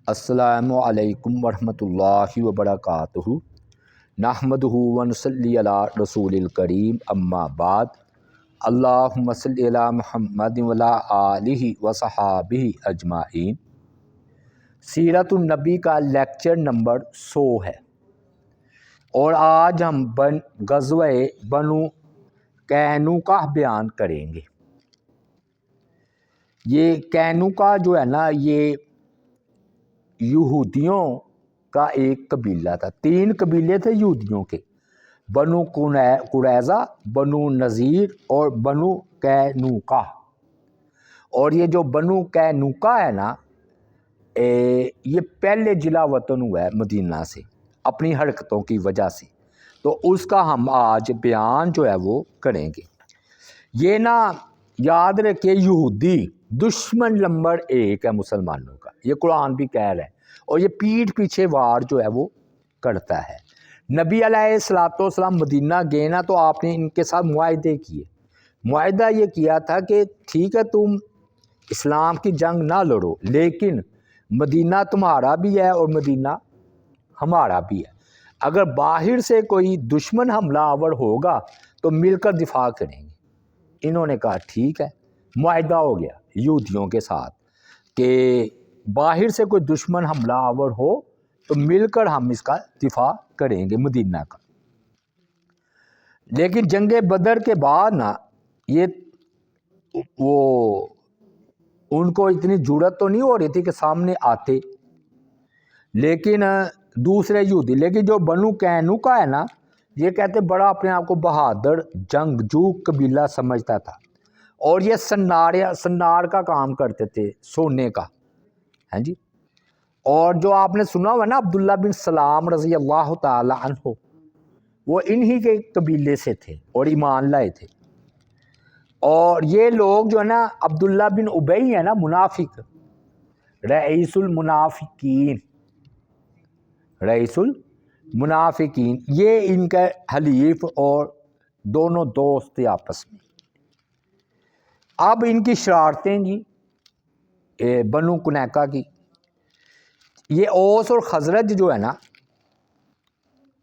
السلام علیکم ورحمۃ اللہ وبرکاتہ۔ نحمدہ ونصلی علی رسول الکریم، اما بعد۔ اللہم صلی علی محمد وعلی آلہ وصحابہ اجمعین۔ سیرت النبی کا لیکچر نمبر 100 ہے، اور آج ہم غزوہ بنو قینقاع بیان کریں گے۔ یہ قینقاع جو ہے نا، یہ یہودیوں کا ایک قبیلہ تھا۔ 3 قبیلے تھے یہودیوں کے، بنو قریظہ، بنو نذیر اور بنو قینقاع۔ اور یہ جو بنو قینقاع ہے نا، یہ پہلے جلا وطن ہوا ہے مدینہ سے اپنی حرکتوں کی وجہ سے، تو اس کا ہم آج بیان جو ہے وہ کریں گے۔ یہ نا یاد رکھے، یہودی دشمن نمبر 1 ہے مسلمانوں کا، یہ قرآن بھی کہہ رہا ہے، اور یہ پیٹھ پیچھے وار جو ہے وہ کرتا ہے۔ نبی علیہ السلام مدینہ گئے نا، تو آپ نے ان کے ساتھ معاہدے کیے۔ معاہدہ یہ کیا تھا کہ ٹھیک ہے، تم اسلام کی جنگ نہ لڑو، لیکن مدینہ تمہارا بھی ہے اور مدینہ ہمارا بھی ہے۔ اگر باہر سے کوئی دشمن حملہ آور ہوگا تو مل کر دفاع کریں گے۔ انہوں نے کہا ٹھیک ہے، معاہدہ ہو گیا یہودیوں کے ساتھ کہ باہر سے کوئی دشمن حملہ آور ہو تو مل کر ہم اس کا دفاع کریں گے مدینہ کا۔ لیکن جنگ بدر کے بعد نا، یہ ان کو اتنی جرأت تو نہیں ہو رہی تھی کہ سامنے آتے، لیکن دوسرے یہودی، لیکن جو بنو قینقاع ہے نا، یہ کہتے بڑا اپنے آپ کو بہادر جنگجو قبیلہ سمجھتا تھا، اور یہ سنار کا کام کرتے تھے، سونے کا، ہاں جی۔ اور جو آپ نے سنا ہوا نا عبداللہ بن سلام رضی اللہ تعالی عنہ، وہ انہی کے قبیلے سے تھے اور ایمان لائے تھے۔ اور یہ لوگ جو ہے نا، عبداللہ بن ابی ہے نا، منافق، رئیس المنافقین، یہ ان کا حلیف اور دونوں دوست تھے آپس میں۔ اب ان کی شرارتیں جی، بنو قینقاع کی، یہ اوس اور خزرج جو ہے نا،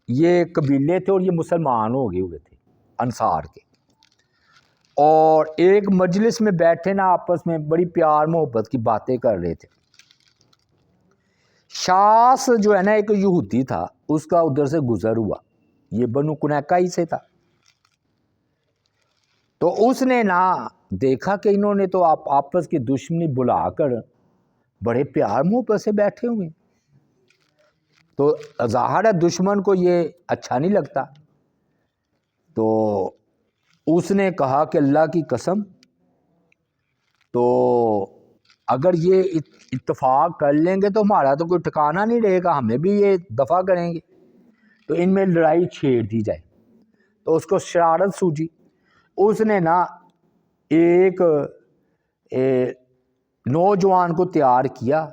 یہ قبیلے تھے اور یہ مسلمان ہو گئے ہوئے تھے انصار کے، اور ایک مجلس میں بیٹھے نا، آپس میں بڑی پیار محبت کی باتیں کر رہے تھے۔ شاس جو ہے نا، ایک یہودی تھا، اس کا ادھر سے گزر ہوا، یہ بنو قینقاع ہی سے تھا، تو اس نے نا دیکھا کہ انہوں نے تو آپس کی دشمنی بلا کر بڑے پیار محبت سے بیٹھے ہوئے، تو ظاہر ہے دشمن کو یہ اچھا نہیں لگتا۔ تو اس نے کہا کہ اللہ کی قسم، تو اگر یہ اتفاق کر لیں گے تو ہمارا تو کوئی ٹھکانہ نہیں رہے گا، ہمیں بھی یہ دفع کریں گے، تو ان میں لڑائی چھیڑ دی جائے۔ تو اس کو شرارت سوجی، اس نے نا ایک نوجوان کو تیار کیا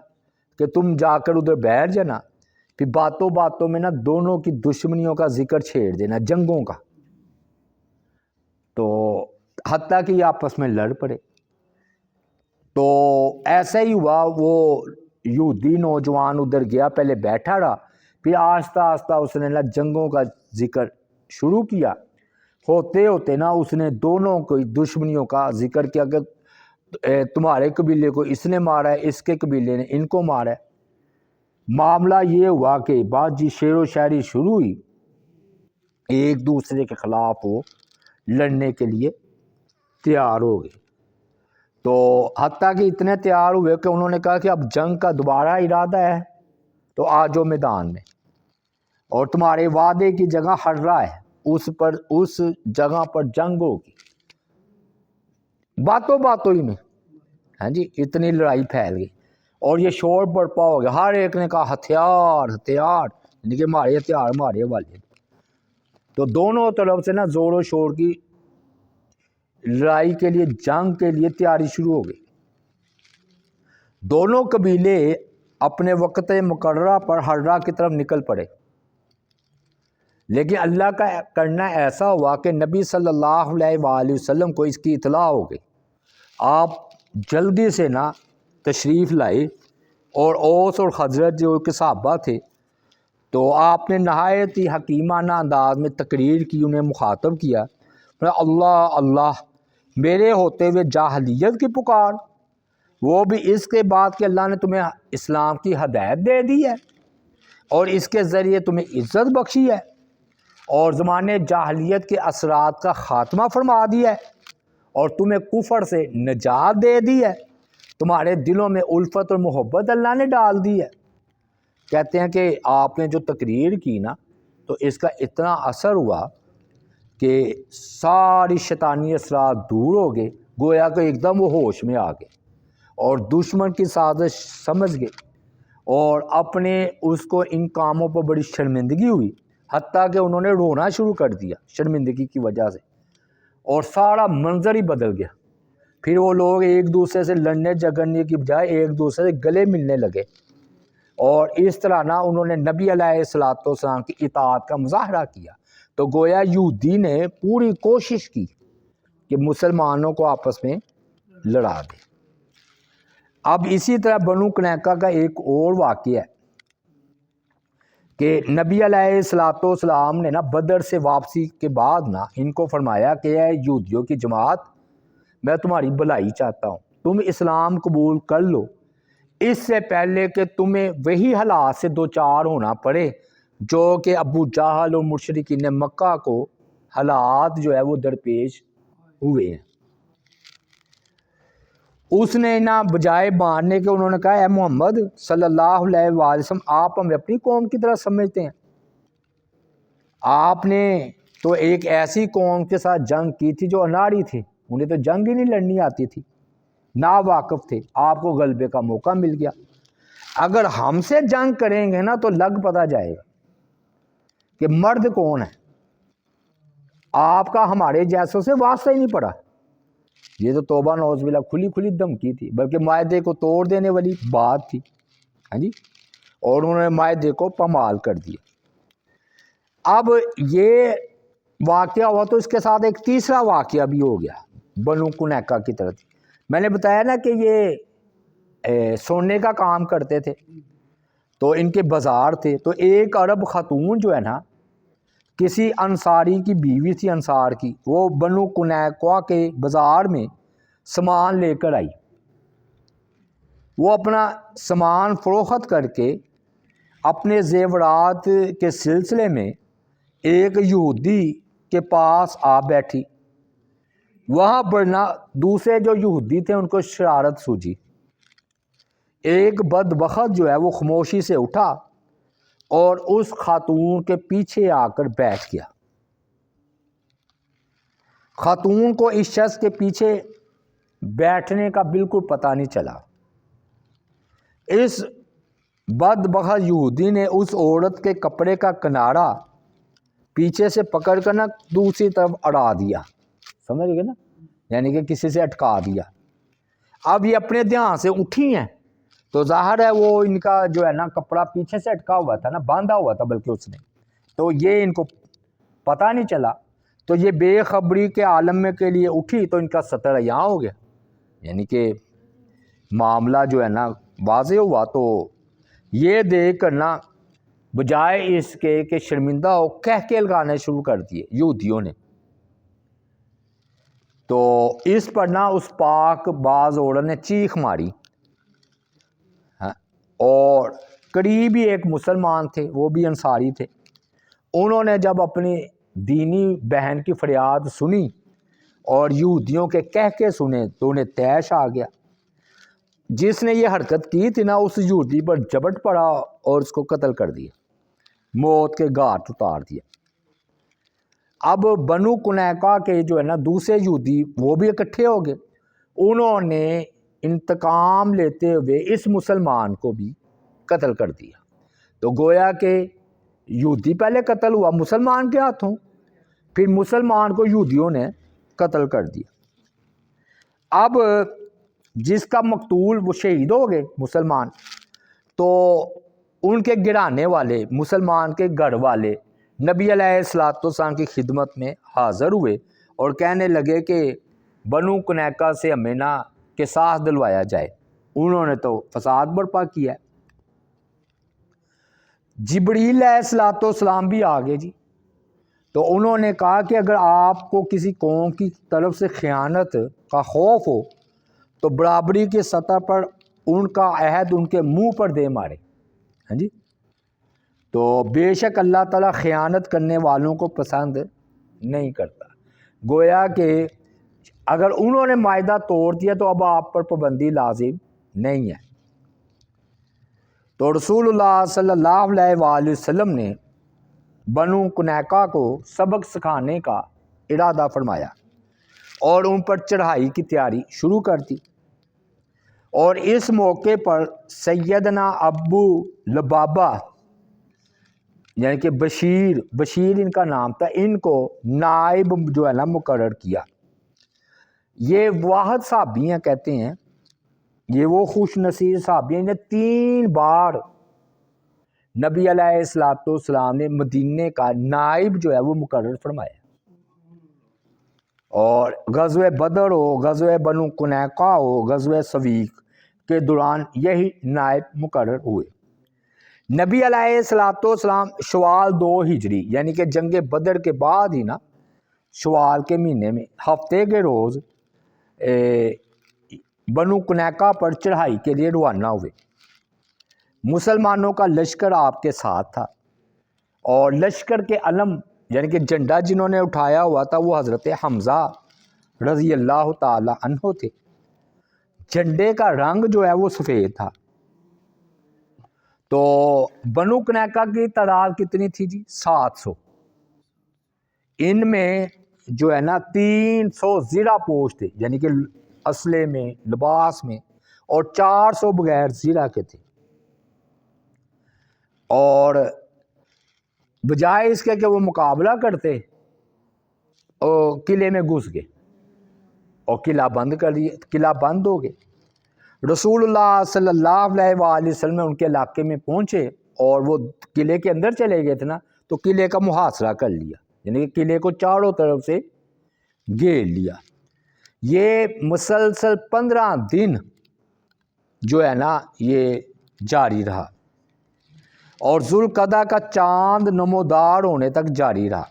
کہ تم جا کر ادھر بیٹھ جانا، پھر باتوں باتوں میں نا دونوں کی دشمنیوں کا ذکر چھیڑ دینا، جنگوں کا، تو حتیٰ کہ یہ آپس میں لڑ پڑے۔ تو ایسا ہی ہوا، وہ یہودی نوجوان ادھر گیا، پہلے بیٹھا رہا، پھر آہستہ آہستہ اس نے نا جنگوں کا ذکر شروع کیا۔ ہوتے ہوتے نا اس نے دونوں کی دشمنیوں کا ذکر کیا کہ تمہارے قبیلے کو اس نے مارا ہے، اس کے قبیلے نے ان کو مارا ہے۔ معاملہ یہ ہوا کہ بعد جی شعر و شاعری شروع ہوئی، ایک دوسرے کے خلاف وہ لڑنے کے لیے تیار ہو گئے۔ تو حتیٰ کہ اتنے تیار ہوئے کہ انہوں نے کہا کہ اب جنگ کا دوبارہ ارادہ ہے تو آ جاؤ میدان میں، اور تمہارے وعدے کی جگہ ہررا ہے، اس جگہ پر جنگ ہوگی۔ باتوں باتوں ہی میں، ہاں جی، اتنی لڑائی پھیل گئی اور یہ شور برپا ہو گیا، ہر ایک نے کہا ہتھیار ہتھیار، یعنی کہ ہمارے ہتھیار ہمارے والے۔ تو دونوں طرف سے نا زور و شور کی لڑائی کے لیے، جنگ کے لیے تیاری شروع ہو گئی۔ دونوں قبیلے اپنے وقت مقررہ پر ہررا کی طرف نکل پڑے، لیکن اللہ کا کرنا ایسا ہوا کہ نبی صلی اللہ علیہ وآلہ وسلم کو اس کی اطلاع ہو گئی۔ آپ جلدی سے نا تشریف لائے اور اوس اور خزرج جو کہ صحابہ تھے، تو آپ نے نہایت ہی حکیمانہ انداز میں تقریر کی، انہیں مخاطب کیا، اللہ اللہ، میرے ہوتے ہوئے جاہلیت کی پکار، وہ بھی اس کے بعد کہ اللہ نے تمہیں اسلام کی ہدایت دے دی ہے اور اس کے ذریعے تمہیں عزت بخشی ہے اور زمانے جاہلیت کے اثرات کا خاتمہ فرما دیا ہے اور تمہیں کفر سے نجات دے دی ہے، تمہارے دلوں میں الفت اور محبت اللہ نے ڈال دی ہے۔ کہتے ہیں کہ آپ نے جو تقریر کی نا، تو اس کا اتنا اثر ہوا کہ ساری شیطانی اثرات دور ہو گئے، گویا کہ ایک دم وہ ہوش میں آ گئے اور دشمن کی سازش سمجھ گئے اور اپنے اس کو ان کاموں پر بڑی شرمندگی ہوئی، حتیٰ کہ انہوں نے رونا شروع کر دیا شرمندگی کی وجہ سے، اور سارا منظر ہی بدل گیا۔ پھر وہ لوگ ایک دوسرے سے لڑنے جھگڑنے کی بجائے ایک دوسرے سے گلے ملنے لگے، اور اس طرح نہ انہوں نے نبی علیہ السلام کی اطاعت کا مظاہرہ کیا۔ تو گویا یہودی نے پوری کوشش کی کہ مسلمانوں کو آپس میں لڑا دے۔ اب اسی طرح بنو قنیقہ کا ایک اور واقعہ ہے کہ نبی علیہ السلام نے نا بدر سے واپسی کے بعد نا ان کو فرمایا کہ اے یہودیوں کی جماعت، میں تمہاری بھلائی چاہتا ہوں، تم اسلام قبول کر لو اس سے پہلے کہ تمہیں وہی حالات سے دوچار ہونا پڑے جو کہ ابو جہل اور مشرکین مکہ کو حالات جو ہے وہ درپیش ہوئے ہیں۔ اس نے نا بجائے ماننے کے انہوں نے کہا، اے محمد صلی اللہ علیہ وآلہ وسلم، آپ ہمیں اپنی قوم کی طرح سمجھتے ہیں؟ آپ نے تو ایک ایسی قوم کے ساتھ جنگ کی تھی جو اناڑی تھی، انہیں تو جنگ ہی نہیں لڑنی آتی تھی، ناواقف تھے، آپ کو غلبے کا موقع مل گیا۔ اگر ہم سے جنگ کریں گے نا تو لگ پتہ جائے گا کہ مرد کون ہے، آپ کا ہمارے جیسوں سے واسطہ ہی نہیں پڑا۔ یہ تو توبہ نعوذ باللہ کھلی کھلی دھمکی تھی، بلکہ معاہدے کو توڑ دینے والی بات تھی، ہاں جی، اور انہوں نے معاہدے کو پامال کر دیا۔ اب یہ واقعہ ہوا تو اس کے ساتھ ایک تیسرا واقعہ بھی ہو گیا بنو قنیقہ کی طرف۔ میں نے بتایا نا کہ یہ سونے کا کام کرتے تھے، تو ان کے بازار تھے، تو ایک عرب خاتون جو ہے نا، کسی انصاری کی بیوی تھی انصار کی، وہ بنو قنیقہ کے بازار میں سامان لے کر آئی۔ وہ اپنا سامان فروخت کر کے اپنے زیورات کے سلسلے میں ایک یہودی کے پاس آ بیٹھی۔ وہاں پر نا دوسرے جو یہودی تھے ان کو شرارت سوجی، ایک بدبخت جو ہے وہ خاموشی سے اٹھا اور اس خاتون کے پیچھے آ کر بیٹھ گیا۔ خاتون کو اس شخص کے پیچھے بیٹھنے کا بالکل پتہ نہیں چلا۔ اس بدبخت یہودی نے اس عورت کے کپڑے کا کنارہ پیچھے سے پکڑ کر نا دوسری طرف اڑا دیا، سمجھ گئے نا، یعنی کہ کسی سے اٹکا دیا۔ اب یہ اپنے دھیان سے اٹھی ہیں تو ظاہر ہے وہ ان کا جو ہے نا کپڑا پیچھے سے اٹکا ہوا تھا نا، باندھا ہوا تھا بلکہ اس نے، تو یہ ان کو پتہ نہیں چلا، تو یہ بے خبری کے عالم میں کے لیے اٹھی تو ان کا ستر عیاں ہو گیا، یعنی کہ معاملہ جو ہے نا واضح ہوا۔ تو یہ دیکھ کر نا بجائے اس کے کہ شرمندہ ہو، کہہ کے لگانے شروع کر دیے یہودیوں نے۔ تو اس پر نا اس پاک باز عورت نے چیخ ماری، اور قریب ہی ایک مسلمان تھے، وہ بھی انصاری تھے، انہوں نے جب اپنی دینی بہن کی فریاد سنی اور یہودیوں کے کہہ کے سنے تو انہیں طیش آ گیا۔ جس نے یہ حرکت کی تھی نا اس یہودی پر جبٹ پڑا اور اس کو قتل کر دیا، موت کے گھاٹ اتار دیا۔ اب بنو قنیقہ کے جو ہے نا دوسرے یہودی وہ بھی اکٹھے ہو گئے، انہوں نے انتقام لیتے ہوئے اس مسلمان کو بھی قتل کر دیا۔ تو گویا کہ یہودی پہلے قتل ہوا مسلمان کے ہاتھوں، پھر مسلمان کو یہودیوں نے قتل کر دیا۔ اب جس کا مقتول وہ شہید ہو گئے مسلمان، تو ان کے گرانے والے مسلمان کے گھر والے نبی علیہ السلام کی خدمت میں حاضر ہوئے اور کہنے لگے کہ بنو قنیقہ سے ہمیں نا قصاص دلوایا جائے، انہوں نے تو فساد برپا کیا ہے۔ جبریل علیہ السلام بھی آگے جی، تو انہوں نے کہا کہ اگر آپ کو کسی قوم کی طرف سے خیانت کا خوف ہو تو برابری کی سطح پر ان کا عہد ان کے منہ پر دے مارے۔ ہاں جی، تو بے شک اللہ تعالیٰ خیانت کرنے والوں کو پسند نہیں کرتا۔ گویا کہ اگر انہوں نے معاہدہ توڑ دیا تو اب آپ پر پابندی لازم نہیں ہے۔ تو رسول اللہ صلی اللہ علیہ وآلہ وسلم نے بنو کنیکا کو سبق سکھانے کا ارادہ فرمایا اور ان پر چڑھائی کی تیاری شروع کر دی، اور اس موقع پر سیدنا ابو لبابہ یعنی کہ بشیر ان کا نام تھا، ان کو نائب جو ہے نا مقرر کیا۔ یہ واحد صحابی ہیں، کہتے ہیں یہ وہ خوش نصیب صحابی ہیں، انہیں 3 بار نبی علیہ السلام نے مدینے کا نائب جو ہے وہ مقرر فرمایا، اور غزوہ بدر ہو، غزوہ بنو کنیکا ہو، غزوہ سویق کے دوران یہی نائب مقرر ہوئے۔ نبی علیہ السلام شوال 2 ہجری یعنی کہ جنگ بدر کے بعد ہی نا، شوال کے مہینے میں ہفتے کے روز بنو کنیکا پر چڑھائی کے لیے روانہ ہوئے۔ مسلمانوں کا لشکر آپ کے ساتھ تھا، اور لشکر کے علم یعنی کہ جھنڈا جنہوں نے اٹھایا ہوا تھا وہ حضرت حمزہ رضی اللہ تعالی عنہ تھے۔ جھنڈے کا رنگ جو ہے وہ سفید تھا۔ تو بنو کنیکا کی تعداد کتنی تھی جی؟ 700۔ ان میں جو ہے نا 300 زرہ پوش تھے، یعنی کہ اسلحے میں، لباس میں، اور 400 بغیر زرہ کے تھے۔ اور بجائے اس کے کہ وہ مقابلہ کرتے، اور قلعے میں گھس گئے اور قلعہ بند کر دیا، قلعہ بند ہو گئے۔ رسول اللہ صلی اللہ علیہ وآلہ وسلم ان کے علاقے میں پہنچے اور وہ قلعے کے اندر چلے گئے تھے نا، تو قلعے کا محاصرہ کر لیا، یعنی کہ قلعے کو چاروں طرف سے گھیر لیا۔ یہ مسلسل 15 دن جو ہے نا یہ جاری رہا، اور ذوالقعدہ کا چاند نمودار ہونے تک جاری رہا۔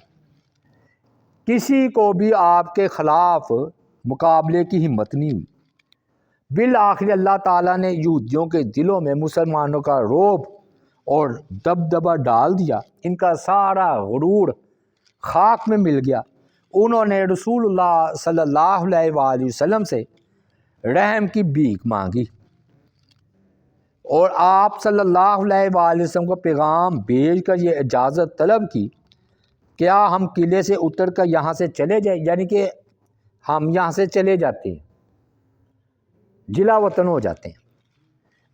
کسی کو بھی آپ کے خلاف مقابلے کی ہمت نہیں ہوئی۔ بالآخر اللہ تعالیٰ نے یہودیوں کے دلوں میں مسلمانوں کا رعب اور دبدبہ ڈال دیا، ان کا سارا غرور خاک میں مل گیا۔ انہوں نے رسول اللہ صلی اللہ علیہ وآلہ وسلم سے رحم کی بھیک مانگی، اور آپ صلی اللہ علیہ وآلہ وسلم کو پیغام بھیج کر یہ اجازت طلب کی، کیا ہم قلعے سے اتر کر یہاں سے چلے جائیں، یعنی کہ ہم یہاں سے چلے جاتے ہیں، جلا وطن ہو جاتے ہیں۔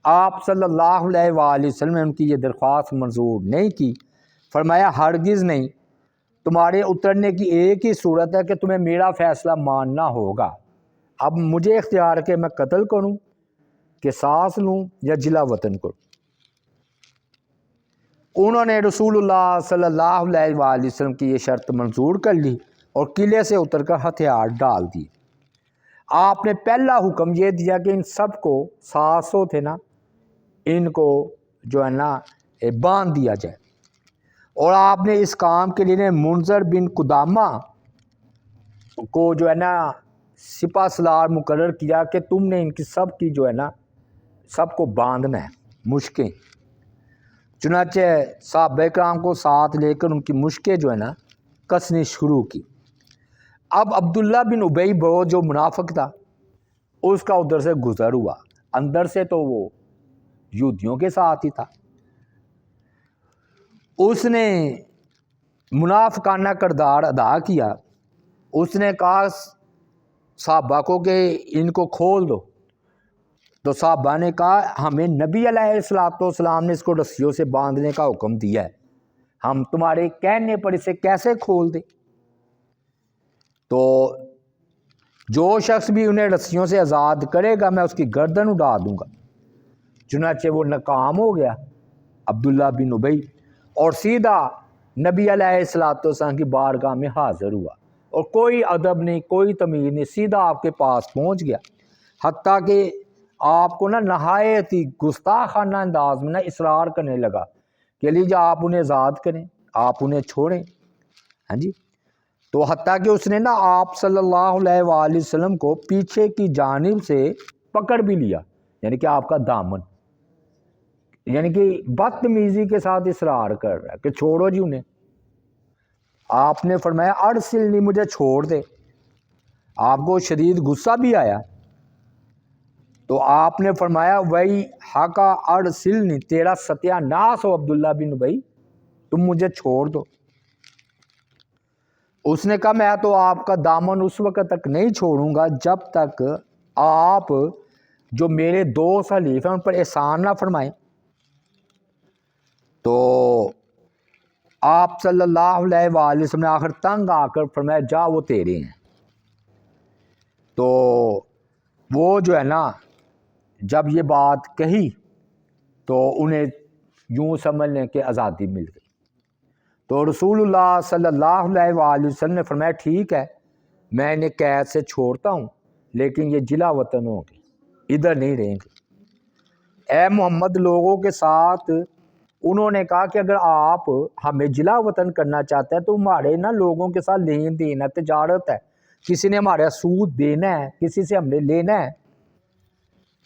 آپ صلی اللہ علیہ وآلہ وسلم نے ان کی یہ درخواست منظور نہیں کی، فرمایا ہرگز نہیں، تمہارے اترنے کی ایک ہی صورت ہے کہ تمہیں میرا فیصلہ ماننا ہوگا۔ اب مجھے اختیار کہ میں قتل کروں، قصاص لوں، یا جلا وطن کروں۔ انہوں نے رسول اللہ صلی اللہ علیہ وآلہ وسلم کی یہ شرط منظور کر لی اور قلعے سے اتر کر ہتھیار ڈال دیے۔ آپ نے پہلا حکم یہ دیا کہ ان سب کو 700 تھے نا، ان کو جو ہے نا باندھ دیا جائے، اور آپ نے اس کام کے لیے منذر بن قدامہ کو جو ہے نا سپہ سالار مقرر کیا کہ تم نے ان کی سب کی جو ہے نا سب کو باندھنا ہے، مشکیں۔ چنانچہ صحابہ کرام کو ساتھ لے کر ان کی مشکیں جو ہے نا کسنی شروع کی۔ اب عبداللہ بن ابی بڑو جو منافق تھا، اس کا ادھر سے گزر ہوا، اندر سے تو وہ یہودیوں کے ساتھ ہی تھا۔ اس نے منافقانہ کردار ادا کیا۔ اس نے کہا صحابہ کو کہ ان کو کھول دو، تو صحابہ نے کہا ہمیں نبی علیہ السلام نے اس کو رسیوں سے باندھنے کا حکم دیا ہے، ہم تمہارے کہنے پر اسے کیسے کھول دیں؟ تو جو شخص بھی انہیں رسیوں سے آزاد کرے گا میں اس کی گردن اڑا دوں گا۔ چنانچہ وہ ناکام ہو گیا عبداللہ بن ابی، اور سیدھا نبی علیہ السلام کی بارگاہ میں حاضر ہوا، اور کوئی ادب نہیں، کوئی تمیز نہیں، سیدھا آپ کے پاس پہنچ گیا۔ حتیٰ کہ آپ کو نا نہایت ہی گستاخانہ انداز میں نا اصرار کرنے لگا کہ علی جی آپ انہیں آزاد کریں، آپ انہیں چھوڑیں. ہاں جی. تو حتیٰ کہ اس نے نا آپ صلی اللہ علیہ وآلہ وسلم کو پیچھے کی جانب سے پکڑ بھی لیا، یعنی کہ آپ کا دامن، یعنی کہ بدتمیزی کے ساتھ اصرار کر رہا ہے کہ چھوڑو جی انہیں. آپ نے فرمایا ارسلنی، مجھے چھوڑ دے. آپ کو شدید غصہ بھی آیا تو آپ نے فرمایا وہی حقا ارسلنی، تیرا ستیہ ناس ہو عبداللہ بن ابی، تم مجھے چھوڑ دو. اس نے کہا میں تو آپ کا دامن اس وقت تک نہیں چھوڑوں گا جب تک آپ جو میرے دوست حلیف ہیں ان پر احسان نہ فرمائیں. تو آپ صلی اللہ علیہ وآلہ وسلم نے آخر تنگ آ کر فرمایا جا وہ تیرے ہیں. تو وہ جو ہے نا جب یہ بات کہی تو انہیں یوں سمجھ لیں کہ آزادی مل گئی. تو رسول اللہ صلی اللہ علیہ وآلہ وسلم نے فرمایا ٹھیک ہے میں انہیں قید سے چھوڑتا ہوں، لیکن یہ جلا وطن ہوں گے، ادھر نہیں رہیں گے. اے محمد لوگوں کے ساتھ انہوں نے کہا کہ اگر آپ ہمیں جلا وطن کرنا چاہتے ہیں تو ہمارے نا لوگوں کے ساتھ لین دین ہے، تجارت ہے، کسی نے ہمارا سود دینا ہے، کسی سے ہم نے لینا ہے.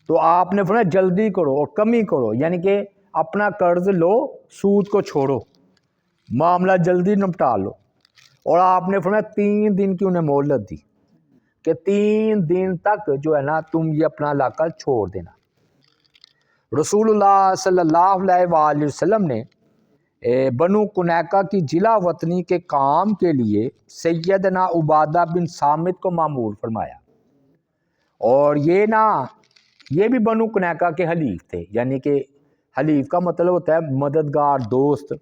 تو آپ نے فرمایا جلدی کرو اور کمی کرو، یعنی کہ اپنا قرض لو، سود کو چھوڑو، معاملہ جلدی نپٹا لو. اور آپ نے فرمایا 3 دن کی انہیں مہلت دی کہ 3 دن تک جو ہے نا تم یہ اپنا علاقہ چھوڑ دینا. رسول اللہ صلی اللہ علیہ وآلہ وسلم نے بنو کنیکہ کی جلا وطنی کے کام کے لیے سیدنا عبادہ بن صامت کو مامور فرمایا. اور یہ بھی بنو کنیکہ کے حلیف تھے، یعنی کہ حلیف کا مطلب ہوتا ہے مددگار، دوست.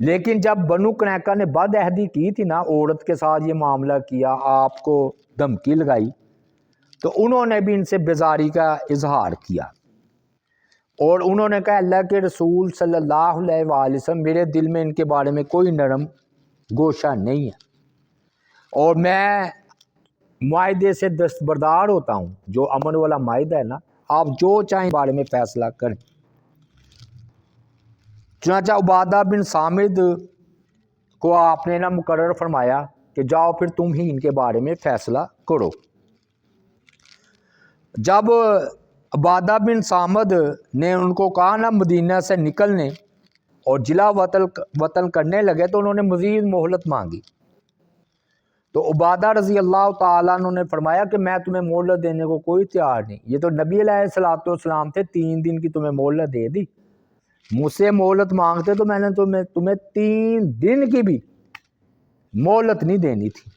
لیکن جب بنو کنیکہ نے بد عہدی کی تھی نا، عورت کے ساتھ یہ معاملہ کیا، آپ کو دھمکی لگائی، تو انہوں نے بھی ان سے بیزاری کا اظہار کیا. اور انہوں نے کہا اللہ کے رسول صلی اللہ علیہ وآلہ وسلم میرے دل میں ان کے بارے میں کوئی نرم گوشہ نہیں ہے، اور میں معاہدے سے دستبردار ہوتا ہوں، جو امن والا معاہدہ ہے نا، آپ جو چاہیں بارے میں فیصلہ کریں. چنانچہ عبادہ بن صامت کو آپ نے نا مقرر فرمایا کہ جاؤ پھر تم ہی ان کے بارے میں فیصلہ کرو. جب عبادہ بن صامت نے ان کو کہا نا مدینہ سے نکلنے اور جلا وطن کرنے لگے تو انہوں نے مزید مہلت مانگی. تو عبادہ رضی اللہ تعالیٰ عنہ نے فرمایا کہ میں تمہیں مہلت دینے کو کوئی تیار نہیں، یہ تو نبی علیہ الصلوۃ والسلام تھے، 3 دن کی تمہیں مہلت دے دی، مجھ سے مہلت مانگتے تو میں نے تمہیں 3 دن کی بھی مہلت نہیں دینی تھی.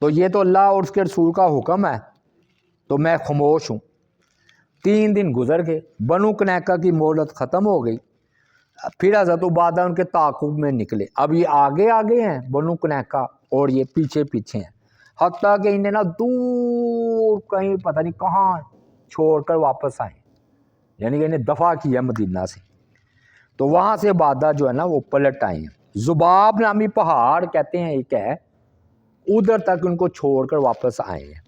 تو یہ تو اللہ اور اس کے رسول کا حکم ہے تو میں خاموش ہوں. 3 دن گزر گئے، بنو کنیکہ کی مہلت ختم ہو گئی. پھر حضرت عبادہ ان کے تعاقب میں نکلے. اب یہ آگے ہیں بنو کنیکہ اور یہ پیچھے ہیں، حتیٰ کہ انہیں نا دور کہیں پتہ نہیں کہاں چھوڑ کر واپس آئے، یعنی کہ انہیں دفع کیا مدینہ سے. تو وہاں سے عبادہ جو ہے نا وہ پلٹ آئے ہیں. زباب نامی پہاڑ کہتے ہیں ایک ہے، ادھر تک ان کو چھوڑ کر واپس آئے ہیں.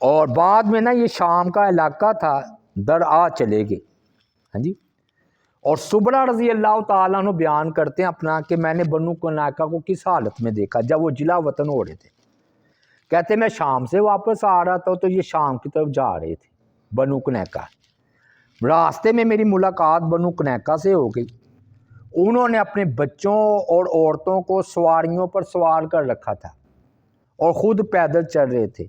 اور بعد میں نا یہ شام کا علاقہ تھا، درآ چلے گئے. ہاں جی. اور سبرہ رضی اللہ تعالیٰ عنہ بیان کرتے ہیں اپنا کہ میں نے بنو کنیکہ کو کس حالت میں دیکھا جب وہ جلا وطن ہو رہے تھے. کہتے میں شام سے واپس آ رہا تھا تو یہ شام کی طرف جا رہے تھے بنو کنیکہ. راستے میں میری ملاقات بنو کنیکہ سے ہو گئی. انہوں نے اپنے بچوں اور عورتوں کو سواریوں پر سوار کر رکھا تھا اور خود پیدل چل رہے تھے.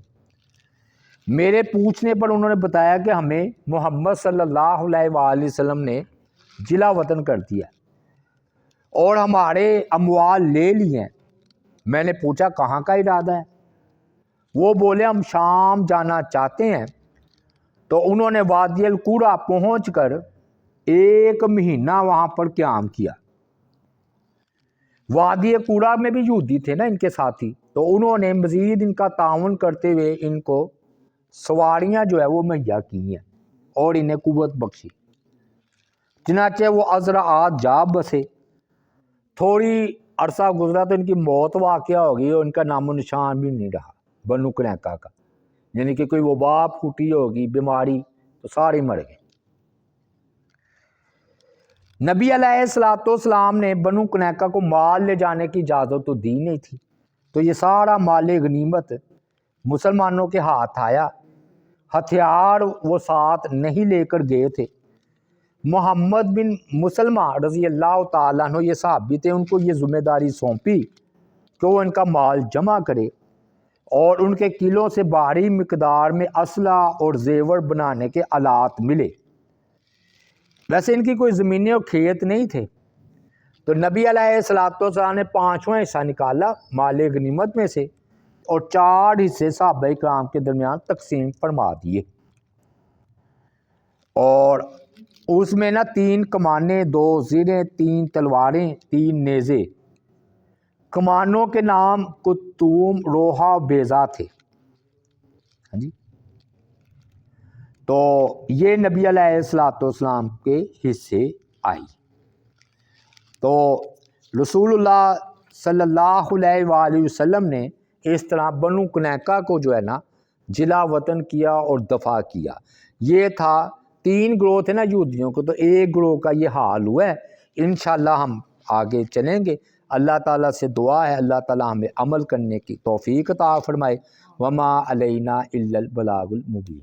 میرے پوچھنے پر انہوں نے بتایا کہ ہمیں محمد صلی اللہ علیہ وآلہ وسلم نے جلا وطن کر دیا اور ہمارے اموال لے لیے ہیں. میں نے پوچھا کہاں کا ارادہ ہے؟ وہ بولے ہم شام جانا چاہتے ہیں. تو انہوں نے وادی القرا پہنچ کر 1 مہینہ وہاں پر قیام کیا. وادی قرا میں بھی یہودی تھے نا ان کے ساتھی، تو انہوں نے مزید ان کا تعاون کرتے ہوئے ان کو سواریاں جو ہے وہ مہیا کی ہیں اور انہیں قوت بخشی. چنانچہ وہ ازرعات جا بسے. تھوڑی عرصہ گزرا تو ان کی موت واقعہ ہو گئی اور ان کا نام و نشان بھی نہیں رہا بنو کنیکہ کا. یعنی کہ کوئی وبا پھوٹی ہوگی، بیماری، تو سارے مر گئے۔ نبی علیہ الصلوۃ والسلام نے بنو کنیکہ کو مال لے جانے کی اجازت تو دی نہیں تھی، تو یہ سارا مال غنیمت مسلمانوں کے ہاتھ آیا، ہتھیار وہ ساتھ نہیں لے کر گئے تھے۔ محمد بن مسلمہ رضی اللہ تعالیٰ عنہ یہ صحابی تھے، ان کو یہ ذمہ داری سونپی کہ وہ ان کا مال جمع کرے اور ان کے قلعوں سے بھاری مقدار میں اسلحہ اور زیور بنانے کے آلات ملے۔ ویسے ان کی کوئی زمینیں اور کھیت نہیں تھے، تو نبی علیہ الصلوۃ والسلام نے 5واں حصہ نکالا مال غنیمت میں سے اور 4 حصے صحابہ کرام کے درمیان تقسیم فرما دیے، اور اس میں 3 کمانیں، 2 زریں، 3 تلواریں، 3 نیزے۔ کمانوں کے نام کتوم، روحا، بیضا تھے۔ ہاں جی، تو یہ نبی علیہ الصلوۃ والسلام کے حصے آئی۔ تو رسول اللہ صلی اللہ علیہ وآلہ وسلم نے اس طرح بنو کنیکہ کو جو ہے نا جلا وطن کیا اور دفاع کیا۔ یہ تھا 3 گروہ تھے نا یہودیوں کو، تو ایک گروہ کا یہ حال ہوا ہے۔ انشاءاللہ ہم آگے چلیں گے۔ اللہ تعالیٰ سے دعا ہے اللہ تعالیٰ ہمیں عمل کرنے کی توفیق عطا فرمائے۔ وما علینا الا البلاغ المبین۔